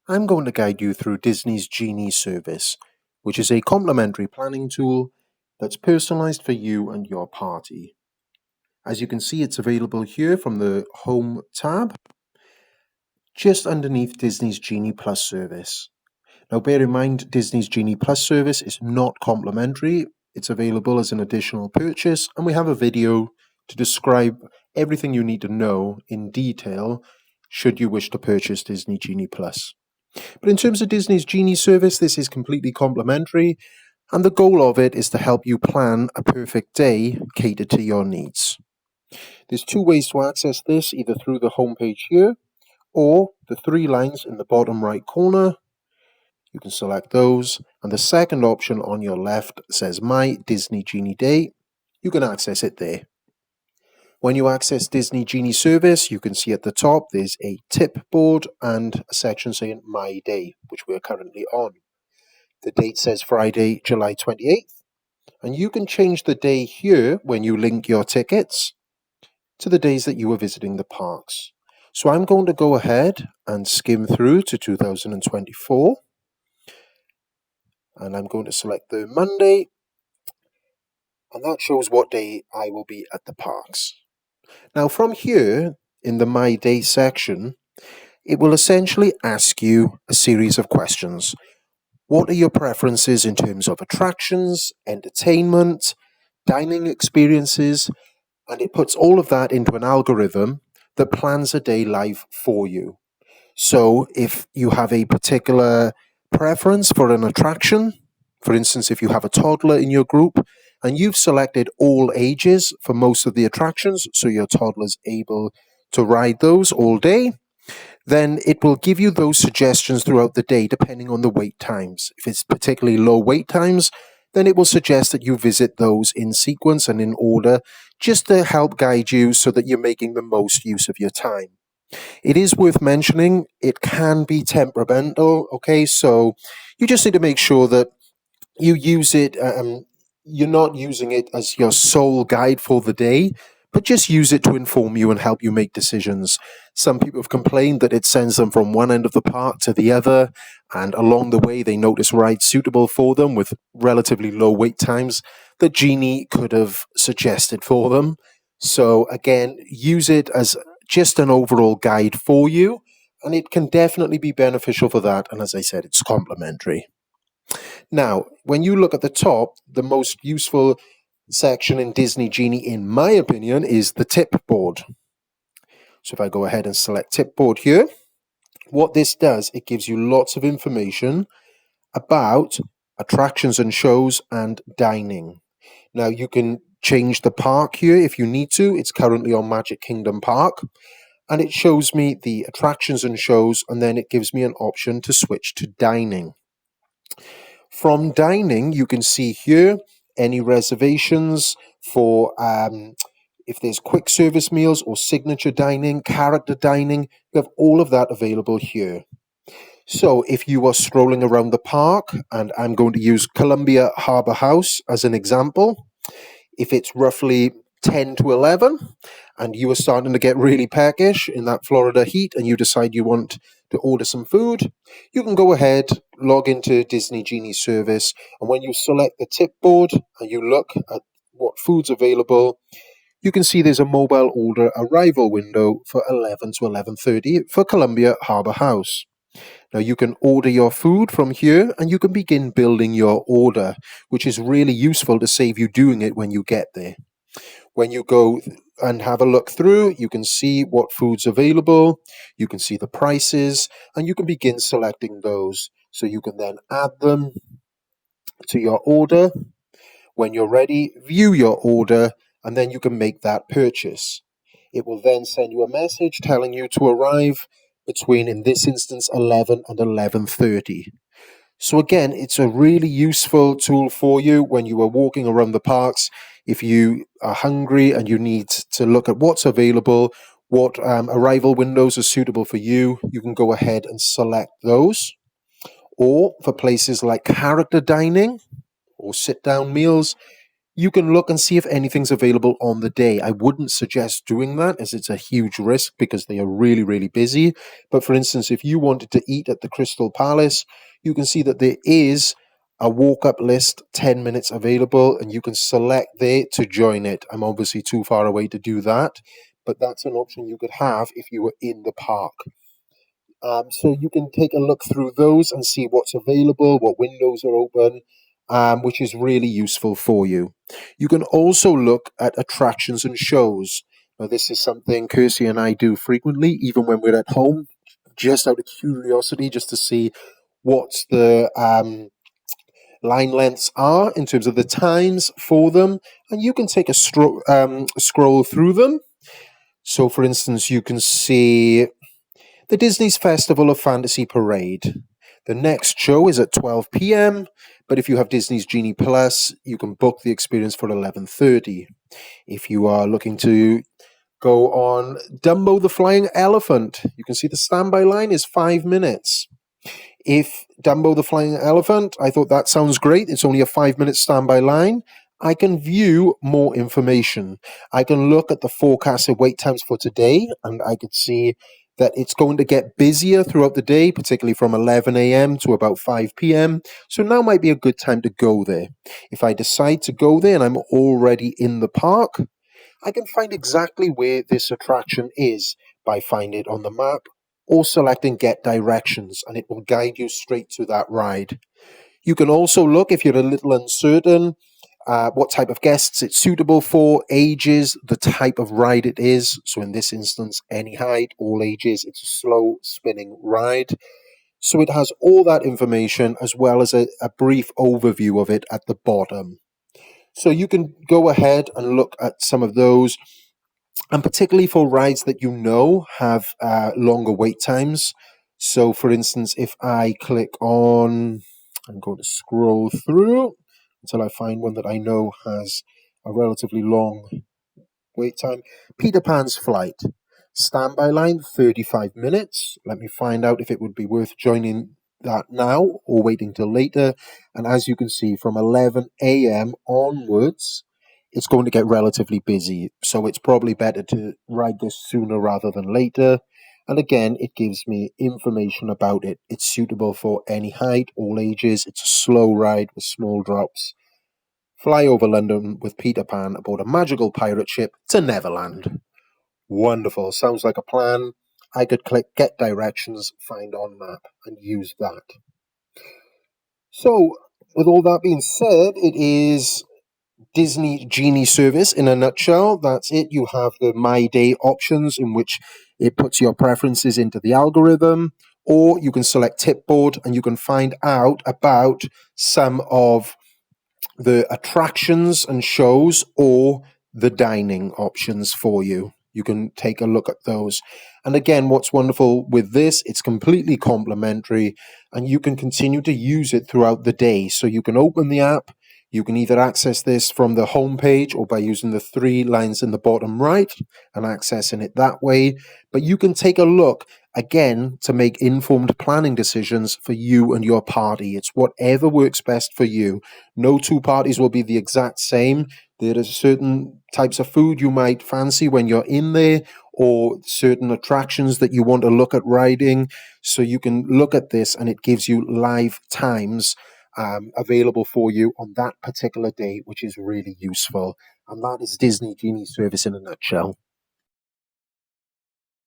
I'm going to guide you through Disney's Genie Service, which is a complimentary planning tool that's personalized for you and your party. As you can see, it's available here from the Home tab, just underneath Disney's Genie Plus service. Now, bear in mind, Disney's Genie Plus service is not complimentary. It's available as an additional purchase, and we have a video to describe everything you need to know in detail should you wish to purchase Disney Genie Plus. But in terms of Disney's Genie service, this is completely complimentary, and the goal of it is to help you plan a perfect day catered to your needs. There's two ways to access this, either through the homepage here or the three lines in the bottom right corner. You can select those, and the second option on your left says My Disney Genie Day. You can access it there. When you access Disney Genie Service, you can see at the top there's a tip board and a section saying My Day, which we're currently on. The date says Friday, July 28th, and you can change the day here when you link your tickets to the days that you were visiting the parks. So I'm going to go ahead and skim through to 2024, and I'm going to select the Monday, and that shows what day I will be at the parks. Now from here, in the My Day section, it will essentially ask you a series of questions. What are your preferences in terms of attractions, entertainment, dining experiences? And it puts all of that into an algorithm that plans a day live for you. So if you have a particular preference for an attraction, for instance, if you have a toddler in your group and you've selected all ages for most of the attractions, so your toddler's able to ride those all day, then it will give you those suggestions throughout the day depending on the wait times. If it's particularly low wait times, then it will suggest that you visit those in sequence and in order, just to help guide you so that you're making the most use of your time. It is worth mentioning, it can be temperamental, okay? So you just need to make sure that you use it, you're not using it as your sole guide for the day, but just use it to inform you and help you make decisions. Some people have complained that it sends them from one end of the park to the other, and along the way they notice rides suitable for them with relatively low wait times that Genie could have suggested for them. So again, use it as just an overall guide for you, and it can definitely be beneficial for that. And as I said, it's complimentary. Now, when you look at the top, the most useful section in Disney Genie, in my opinion, is the tip board. So if I go ahead and select tip board here, what this does, it gives you lots of information about attractions and shows and dining. Now, you can change the park here if you need to. It's currently on Magic Kingdom Park, and it shows me the attractions and shows, and then it gives me an option to switch to dining. From dining, you can see here any reservations for if there's quick service meals or signature dining, character dining, you have all of that available here. So if you are strolling around the park, and I'm going to use Columbia Harbour House as an example, if it's roughly 10 to 11 and you are starting to get really peckish in that Florida heat and you decide you want to order some food, you can go ahead, log into Disney Genie Service, and when you select the tip board and you look at what food's available, you can see there's a mobile order arrival window for 11 to 11:30 for Columbia Harbour House. Now you can order your food from here and you can begin building your order, which is really useful to save you doing it when you get there. When you go and have a look through, you can see what food's available, you can see the prices, and you can begin selecting those. So you can then add them to your order. When you're ready, view your order, and then you can make that purchase. It will then send you a message telling you to arrive between, in this instance, 11 and 11:30. So again, it's a really useful tool for you when you are walking around the parks. If you are hungry and you need to look at what's available, what arrival windows are suitable for you, you can go ahead and select those. Or for places like character dining or sit-down meals, you can look and see if anything's available on the day. I wouldn't suggest doing that as it's a huge risk because they are really, really busy. But for instance, if you wanted to eat at the Crystal Palace, you can see that there is a walk-up list, 10 minutes available, and you can select there to join it. I'm obviously too far away to do that, but that's an option you could have if you were in the park. So you can take a look through those and see what's available, what windows are open, which is really useful for you. You can also look at attractions and shows. Now, this is something Kirsty and I do frequently, even when we're at home, just out of curiosity, just to see what the line lengths are in terms of the times for them. And you can take a scroll through them. So, for instance, you can see the Disney's Festival of Fantasy Parade. The next show is at 12 p.m., but if you have Disney's Genie Plus, you can book the experience for 11:30. If you are looking to go on Dumbo the Flying Elephant, you can see the standby line is 5 minutes. If Dumbo the Flying Elephant, I thought that sounds great. It's only a 5-minute standby line. I can view more information. I can look at the forecasted wait times for today, and I could see that it's going to get busier throughout the day, particularly from 11 a.m. to about 5 p.m. So now might be a good time to go there. If I decide to go there and I'm already in the park, I can find exactly where this attraction is by finding it on the map or selecting Get Directions, and it will guide you straight to that ride. You can also look, if you're a little uncertain, what type of guests it's suitable for, ages, the type of ride it is. So in this instance, any height, all ages, it's a slow spinning ride. So it has all that information as well as a brief overview of it at the bottom. So you can go ahead and look at some of those, and particularly for rides that you know have longer wait times. So for instance, if I click on, I'm going to scroll through until I find one that I know has a relatively long wait time. Peter Pan's Flight. Standby line, 35 minutes. Let me find out if it would be worth joining that now or waiting till later. And as you can see, from 11 a.m. onwards, it's going to get relatively busy. So it's probably better to ride this sooner rather than later. And again, it gives me information about it. It's suitable for any height, all ages. It's a slow ride with small drops. Fly over London with Peter Pan aboard a magical pirate ship to Neverland. Wonderful. Sounds like a plan. I could click Get Directions, find on map, and use that. So, with all that being said, it is Disney Genie Service in a nutshell. That's it. You have the My Day options in which it puts your preferences into the algorithm, or you can select Tipboard and you can find out about some of the attractions and shows or the dining options for you. You can take a look at those. And again, what's wonderful with this, it's completely complimentary and you can continue to use it throughout the day. So you can open the app, you can either access this from the home page or by using the 3 lines in the bottom right and accessing it that way. But you can take a look again to make informed planning decisions for you and your party. It's whatever works best for you. No two parties will be the exact same. There are certain types of food you might fancy when you're in there, or certain attractions that you want to look at riding. So you can look at this and it gives you live times available for you on that particular day, which is really useful. And that is Disney Genie Service in a nutshell.